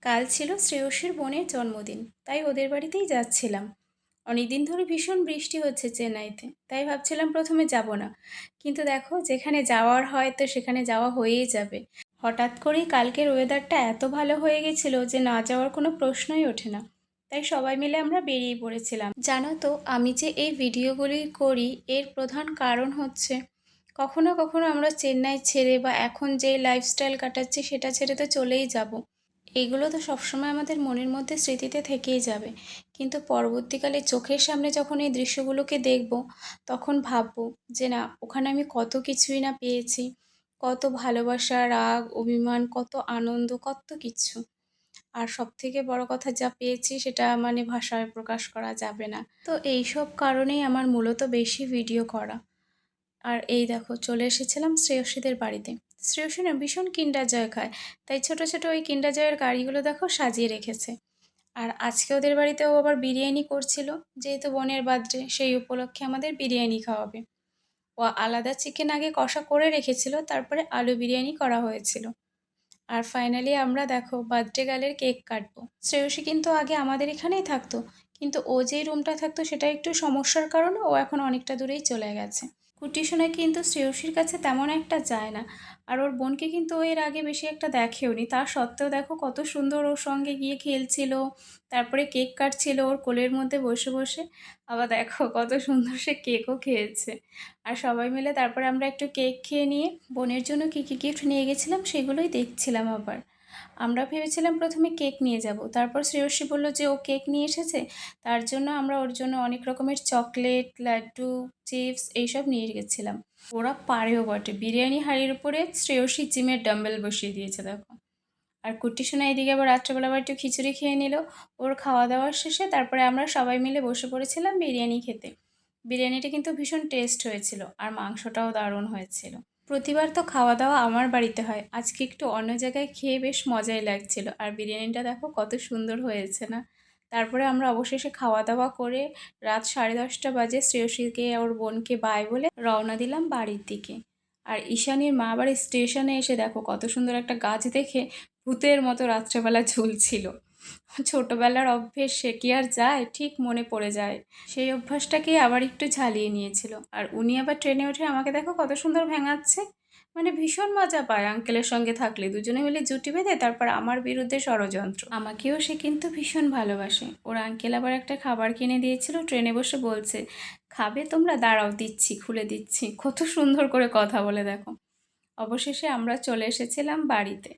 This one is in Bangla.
কাল ছিল শ্রেয়সীর বোনের জন্মদিন, তাই ওদের বাড়িতেই যাচ্ছিলাম। অনেকদিন ধরে ভীষণ বৃষ্টি হচ্ছে চেন্নাইতে, তাই ভাবছিলাম প্রথমে যাব না, কিন্তু দেখো যেখানে যাওয়ার হয় তো সেখানে যাওয়া হয়েই যাবে। হঠাৎ করেই কালকের ওয়েদারটা এত ভালো হয়ে গেছিল যে না যাওয়ার কোনো প্রশ্নই ওঠে না। তাই সবাই মিলে আমরা বেরিয়ে পড়েছিলাম। জানো তো, আমি যে এই ভিডিওগুলি করি এর প্রধান কারণ হচ্ছে কখনো কখনো আমরা চেন্নাই ছেড়ে বা এখন যে লাইফস্টাইল কাটাচ্ছি সেটা ছেড়ে তো চলেই যাব। এইগুলো তো সবসময় আমাদের মনের মধ্যে স্মৃতিতে থেকেই যাবে, কিন্তু পরবর্তীকালে চোখের সামনে যখন এই দৃশ্যগুলোকে দেখব তখন ভাববো যে না, ওখানে আমি কত কিছুই না পেয়েছি, কত ভালোবাসা, রাগ, অভিমান, কত আনন্দ, কত কিছু। আর সবথেকে বড় কথা যা পেয়েছি সেটা মানে ভাষায় প্রকাশ করা যাবে না। তো এইসব কারণেই আমার মূলত বেশি ভিডিও করা। আর এই দেখো চলে এসেছিলাম শ্রেয়সীদের বাড়িতে। শ্রেয়সী না ভীষণ কিন্ডার জয় খায়, তাই ছোট ছোট ওই কিন্ডার জয়ের গাড়িগুলো দেখো সাজিয়ে রেখেছে। আর আজকে ওদের বাড়িতেও আবার বিরিয়ানি করছিল, যেহেতু বোনের বার্থডে সেই উপলক্ষে আমাদের বিরিয়ানি খাওয়াবে। ও আলাদা চিকেন আগে কষা করে রেখেছিল, তারপরে আলু বিরিয়ানি করা হয়েছিল। আর ফাইনালি আমরা দেখো বার্থডে গার্লের কেক কাটবো। শ্রেয়সী কিন্তু আগে আমাদের এখানেই থাকতো, কিন্তু ও যেই রুমটা থাকতো সেটা একটু সমস্যার কারণে ও এখন অনেকটা দূরেই চলে গেছে। কুটি সোনা কিন্তু শ্রেয়সীর কাছে তেমন একটা যায় না, আর ওর বোনকে কিন্তু ও এর আগে বেশি একটা দেখেওনি। তা সত্ত্বেও দেখো কত সুন্দর ওর সঙ্গে গিয়ে খেলছিল, তারপরে কেক কাটছিল ওর কোলের মধ্যে বসে বসে। আবার দেখো কত সুন্দর সে কেকও খেয়েছে। আর সবাই মিলে তারপরে আমরা একটু কেক খেয়ে নিয়ে বোনের জন্য কী কী গিফট নিয়ে গেছিলাম সেগুলোই দেখছিলাম। আবার আমরা ভেবেছিলাম প্রথমে কেক নিয়ে যাব, তারপর শ্রেয়সী বলল যে ও কেক নিয়ে এসেছে, তার জন্য আমরা ওর জন্য অনেক রকমের চকলেট, লাড্ডু, চিপস এইসব নিয়ে গেছিলাম। ওরা পারেও বটে, বিরিয়ানি হাঁড়ির উপরে শ্রেয়সী জিমের ডাম্বেল বসিয়ে দিয়েছে দেখো। আর কুট্টি সোনা এদিকে আবার রাত্রেবেলা আবার একটু খিচুড়ি খেয়ে নিল ওর খাওয়া দাওয়ার শেষে। তারপরে আমরা সবাই মিলে বসে পড়েছিলাম বিরিয়ানি খেতে। বিরিয়ানিটা কিন্তু ভীষণ টেস্ট হয়েছিল, আর মাংসটাও দারুণ হয়েছিল। প্রতিবার তো খাওয়া দাওয়া আমার বাড়িতে হয়, আজকে একটু অন্য জায়গায় খেয়ে বেশ মজাই লাগছিল। আর বিরিয়ানিটা দেখো কত সুন্দর হয়েছে না। তারপরে আমরা অবশেষে খাওয়া দাওয়া করে রাত 10:30 বাজে শ্রেয়সীকে ওর বোনকে বাই বলে রওনা দিলাম বাড়ির দিকে। আর ঈশানীর মা বাড়ির স্টেশনে এসে দেখো কত সুন্দর একটা গাছ দেখে ভূতের মতো রাত্রেবেলা ঝুলছিল। ছোটবেলার অভ্যেস, সে কি আর যায়, ঠিক মনে পড়ে যায়। সেই অভ্যাসটাকে আবার একটু ঝালিয়ে নিয়েছিল। আর উনি আবার ট্রেনে উঠে আমাকে দেখো কত সুন্দর ভেঙাচ্ছে। মানে ভীষণ মজা পায় আঙ্কেলের সঙ্গে থাকলে, দুজনে মিলে জুটি বেঁধে তারপর আমার বিরুদ্ধে ষড়যন্ত্র। আমাকেও সে কিন্তু ভীষণ ভালোবাসে। ওর আঙ্কেল আবার একটা খাবার কিনে দিয়েছিল, ট্রেনে বসে বলছে, খাবে তোমরা, দাঁড়াও দিচ্ছি, খুলে দিচ্ছি। কত সুন্দর করে কথা বলে দেখো। অবশেষে আমরা চলে এসেছিলাম বাড়িতে।